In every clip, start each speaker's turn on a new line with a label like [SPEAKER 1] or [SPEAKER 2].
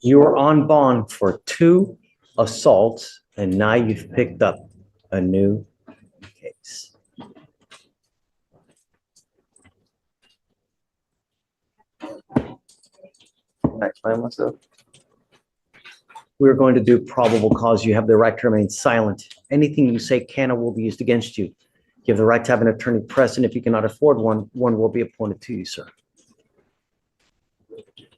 [SPEAKER 1] You're on bond for 2 assaults, and now you've picked up a new case.
[SPEAKER 2] Can I explain myself?
[SPEAKER 1] We're going to do probable cause. You have the right to remain silent. Anything you say can or will be used against you. You have the right to have an attorney present. If you cannot afford one, one will be appointed to you, sir.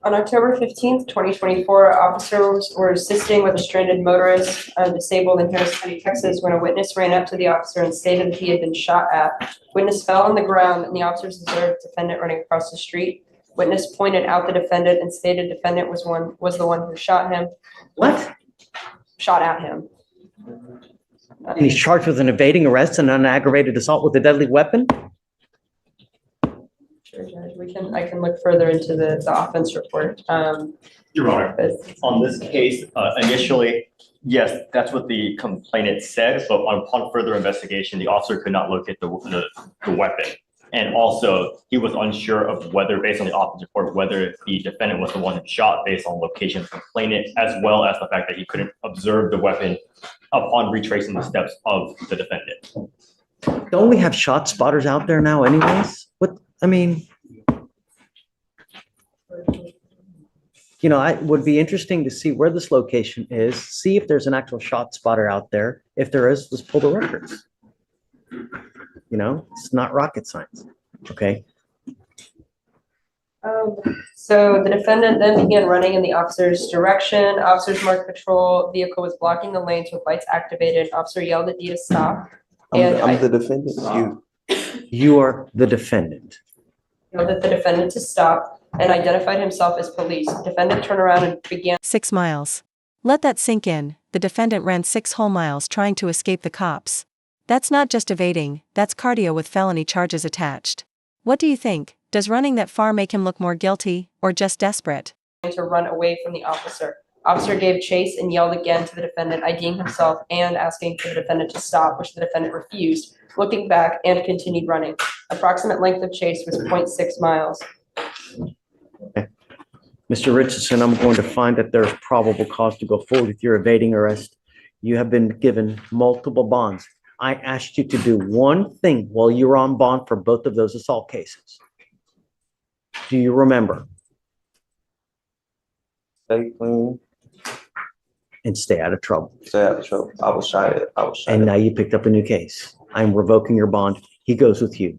[SPEAKER 3] On October 15th, 2024, officers were assisting with a stranded motorist disabled in Harris County, Texas, when a witness ran up to the officer and stated that he had been shot at. Witness fell on the ground and the officers observed defendant running across the street. Witness pointed out the defendant and stated defendant was the one who shot him.
[SPEAKER 1] What?
[SPEAKER 3] Shot at him.
[SPEAKER 1] And he's charged with an evading arrest and an aggravated assault with a deadly weapon?
[SPEAKER 3] Sure, Judge. I can look further into the offense report.
[SPEAKER 4] Your Honor, on this case, initially, yes, that's what the complainant said, but upon further investigation, the officer could not locate the weapon. And also, he was unsure of whether, based on the office report, whether the defendant was the one who shot based on location of the complainant, as well as the fact that he couldn't observe the weapon upon retracing the steps of the defendant.
[SPEAKER 1] Don't we have shot spotters out there now anyways? What, I mean, you know, it would be interesting to see where this location is, see if there's an actual shot spotter out there. If there is, let's pull the records. You know, it's not rocket science, okay?
[SPEAKER 3] So the defendant then began running in the officer's direction. Officers marked patrol vehicle was blocking the lanes with lights activated. Officer yelled at D to stop.
[SPEAKER 2] I'm the defendant.
[SPEAKER 1] You are the defendant.
[SPEAKER 3] Yelled at the defendant to stop and identified himself as police. Defendant turned around and began
[SPEAKER 5] 6 miles. Let that sink in. The defendant ran 6 whole miles trying to escape the cops. That's not just evading, that's cardio with felony charges attached. What do you think? Does running that far make him look more guilty, or just desperate?
[SPEAKER 3] to run away from the officer. Officer gave chase and yelled again to the defendant, IDing himself and asking for the defendant to stop, which the defendant refused, looking back and continued running. Approximate length of chase was 0.6 miles.
[SPEAKER 1] Okay. Mr. Richardson, I'm going to find that there's probable cause to go forward with your evading arrest. You have been given multiple bonds. I asked you to do one thing while you were on bond for both of those assault cases. Do you remember?
[SPEAKER 2] Stay clean.
[SPEAKER 1] And stay out of trouble.
[SPEAKER 2] Stay out of trouble. I was shot at.
[SPEAKER 1] And now you picked up a new case. I'm revoking your bond. He goes with you.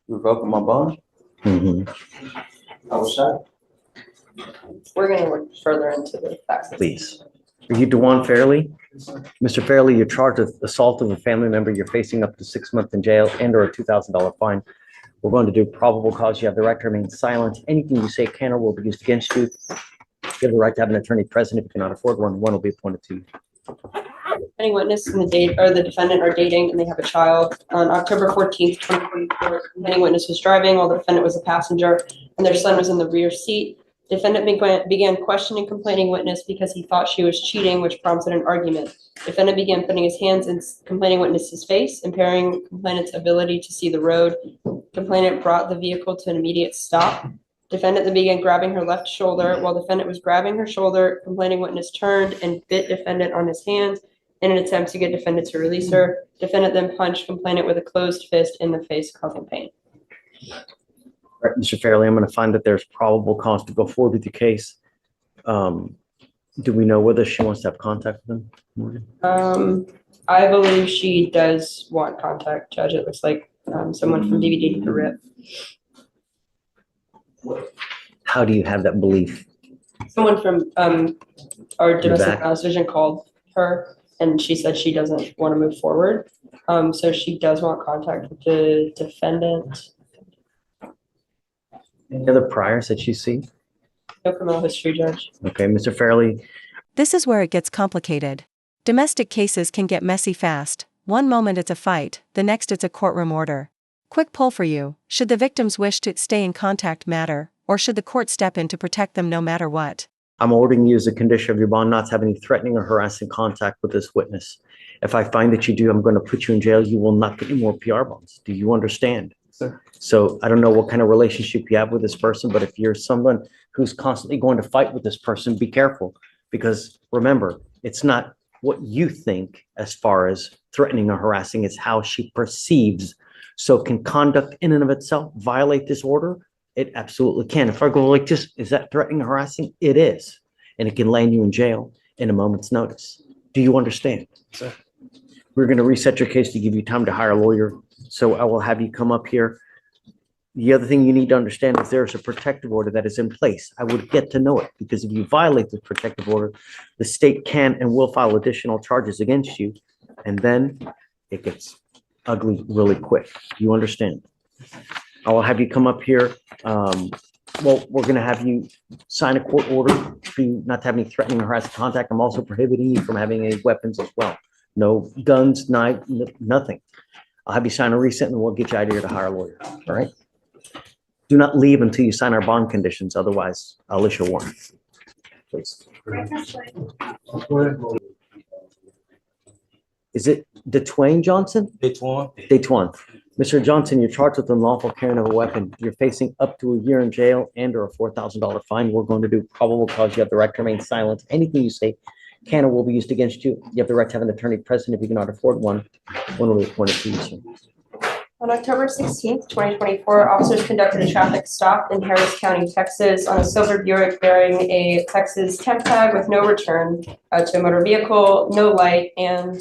[SPEAKER 2] Revoking my bond? I was shot.
[SPEAKER 3] We're going to look further into the facts.
[SPEAKER 1] Please. Are you DeJuan Fairley? Mr. Fairley, you're charged with assault of a family member. You're facing up to 6 months in jail and or a $2,000 fine. We're going to do probable cause. You have the right to remain silent. Anything you say can or will be used against you. You have the right to have an attorney present. If you cannot afford one, one will be appointed to you.
[SPEAKER 3] Any witness and the defendant are dating and they have a child. On October 14th, 2024, any witness was driving while the defendant was a passenger and their son was in the rear seat. Defendant began questioning complaining witness because he thought she was cheating, which prompted an argument. Defendant began putting his hands in complaining witness's face, impairing complainant's ability to see the road. Complainant brought the vehicle to an immediate stop. Defendant then began grabbing her left shoulder. While defendant was grabbing her shoulder, complaining witness turned and bit defendant on his hands in an attempt to get defendant to release her. Defendant then punched complainant with a closed fist in the face, causing pain.
[SPEAKER 1] All right, Mr. Fairley, I'm going to find that there's probable cause to go forward with your case. Do we know whether she wants to have contact with him, Morgan?
[SPEAKER 3] I believe she does want contact, Judge. It looks like someone from DVD to RIP.
[SPEAKER 1] How do you have that belief?
[SPEAKER 3] Someone from our domestic violence division called her, and she said she doesn't want to move forward. So she does want contact with the defendant.
[SPEAKER 1] Any other priors that you see?
[SPEAKER 3] No criminal history, Judge.
[SPEAKER 1] Okay, Mr. Fairley.
[SPEAKER 5] This is where it gets complicated. Domestic cases can get messy fast. One moment it's a fight, the next it's a courtroom order. Quick poll for you: should the victims wish to stay in contact matter, or should the court step in to protect them no matter what?
[SPEAKER 1] I'm ordering you as a condition of your bond not to have any threatening or harassing contact with this witness. If I find that you do, I'm going to put you in jail. You will not get any more PR bonds. Do you understand?
[SPEAKER 2] Sir.
[SPEAKER 1] So I don't know what kind of relationship you have with this person, but if you're someone who's constantly going to fight with this person, be careful. Because remember, it's not what you think as far as threatening or harassing, it's how she perceives. So can conduct in and of itself violate this order? It absolutely can. If I go like this, is that threatening or harassing? It is. And it can land you in jail in a moment's notice. Do you understand?
[SPEAKER 2] Sir.
[SPEAKER 1] We're going to reset your case to give you time to hire a lawyer. So I will have you come up here. The other thing you need to understand is there's a protective order that is in place. I would get to know it because if you violate the protective order, the state can and will file additional charges against you. And then it gets ugly really quick. You understand? I will have you come up here. Well, we're going to have you sign a court order for you not to have any threatening or harassing contact. I'm also prohibiting you from having any weapons as well. No guns, knife, nothing. I'll have you sign a receipt and we'll get you out of here to hire a lawyer. All right? Do not leave until you sign our bond conditions. Otherwise, I'll issue a warrant. Please. Is it DeTwain Johnson? DeTwain. Mr. Johnson, you're charged with unlawful carrying of a weapon. You're facing up to a year in jail and or a $4,000 fine. We're going to do probable cause. You have the right to remain silent. Anything you say can or will be used against you. You have the right to have an attorney present if you cannot afford one. One will be appointed to you, sir.
[SPEAKER 3] On October 16th, 2024, officers conducted a traffic stop in Harris County, Texas on a silver Buick bearing a Texas temp tag with no return to a motor vehicle, no light, and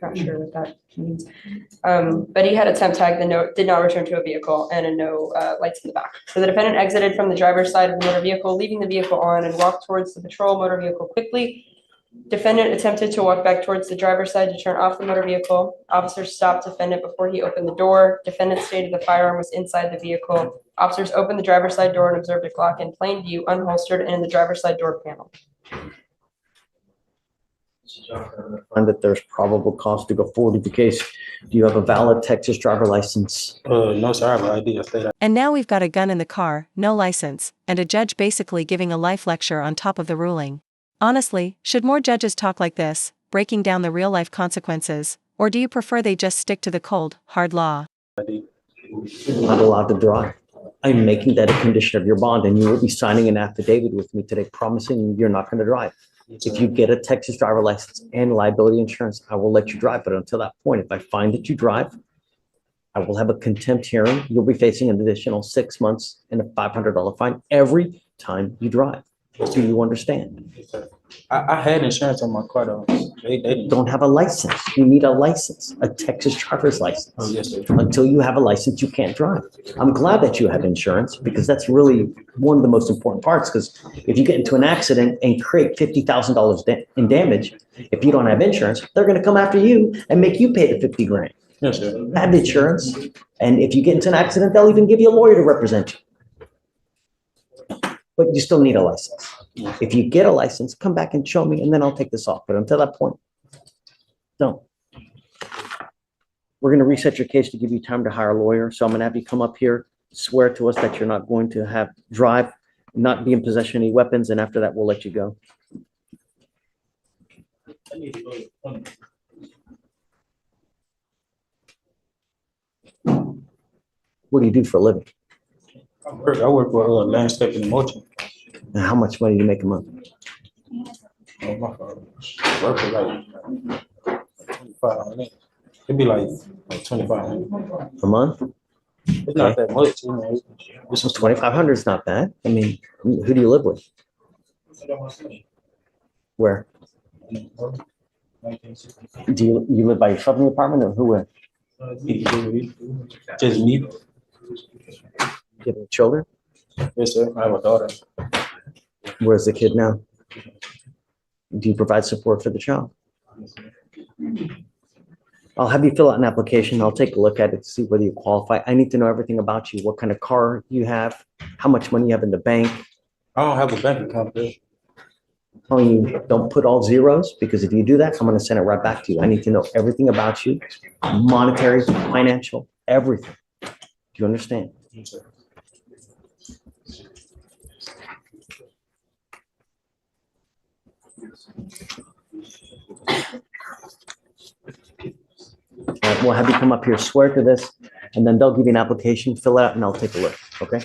[SPEAKER 3] not sure what that means. But he had a temp tag that did not return to a vehicle and no lights in the back. So the defendant exited from the driver's side of the motor vehicle, leaving the vehicle on and walked towards the patrol motor vehicle quickly. Defendant attempted to walk back towards the driver's side to turn off the motor vehicle. Officers stopped defendant before he opened the door. Defendant stated the firearm was inside the vehicle. Officers opened the driver's side door and observed a Glock in plain view, unholstered, and in the driver's side door panel.
[SPEAKER 1] Find that there's probable cause to go forward with the case. Do you have a valid Texas driver license?
[SPEAKER 2] No, sir, I have an ID. I say that.
[SPEAKER 5] And now we've got a gun in the car, no license, and a judge basically giving a life lecture on top of the ruling. Honestly, should more judges talk like this, breaking down the real-life consequences, or do you prefer they just stick to the cold, hard law?
[SPEAKER 1] You're not allowed to drive. I'm making that a condition of your bond, and you will be signing an affidavit with me today promising you're not going to drive. If you get a Texas driver license and liability insurance, I will let you drive. But until that point, if I find that you drive, I will have a contempt hearing. You'll be facing an additional 6 months and a $500 fine every time you drive. Do you understand?
[SPEAKER 2] I had insurance on my car though. They didn't.
[SPEAKER 1] Don't have a license. You need a license, a Texas driver's license.
[SPEAKER 2] Oh, yes, sir.
[SPEAKER 1] Until you have a license, you can't drive. I'm glad that you have insurance because that's really one of the most important parts. Because if you get into an accident and create $50,000 in damage, if you don't have insurance, they're going to come after you and make you pay the 50 grand.
[SPEAKER 2] Yes, sir.
[SPEAKER 1] Have insurance, and if you get into an accident, they'll even give you a lawyer to represent you. But you still need a license. If you get a license, come back and show me, and then I'll take this off. But until that point, don't. We're going to reset your case to give you time to hire a lawyer. So I'm going to have you come up here, swear to us that you're not going to drive, not be in possession of any weapons, and after that, we'll let you go. What do you do for a living?
[SPEAKER 2] I work for landscaping and mulching.
[SPEAKER 1] And how much money do you make a month?
[SPEAKER 2] Oh, my father. Work for like 2,500. It'd be like 2,500.
[SPEAKER 1] A month?
[SPEAKER 2] It's not that much, you know.
[SPEAKER 1] So 2,500 is not bad. I mean, who do you live with? Where? Do you live by yourself in the apartment, or who with?
[SPEAKER 2] Just me.
[SPEAKER 1] Do you have any children?
[SPEAKER 2] Yes, sir. I have a daughter.
[SPEAKER 1] Where's the kid now? Do you provide support for the child? I'll have you fill out an application. I'll take a look at it to see whether you qualify. I need to know everything about you, what kind of car you have, how much money you have in the bank.
[SPEAKER 2] I don't have a bank account there.
[SPEAKER 1] Oh, you don't put all zeros, because if you do that, I'm going to send it right back to you. I need to know everything about you, monetary, financial, everything. Do you understand?
[SPEAKER 2] Yes, sir.
[SPEAKER 1] We'll have you come up here, swear to this, and then they'll give you an application, fill it out, and I'll take a look, okay?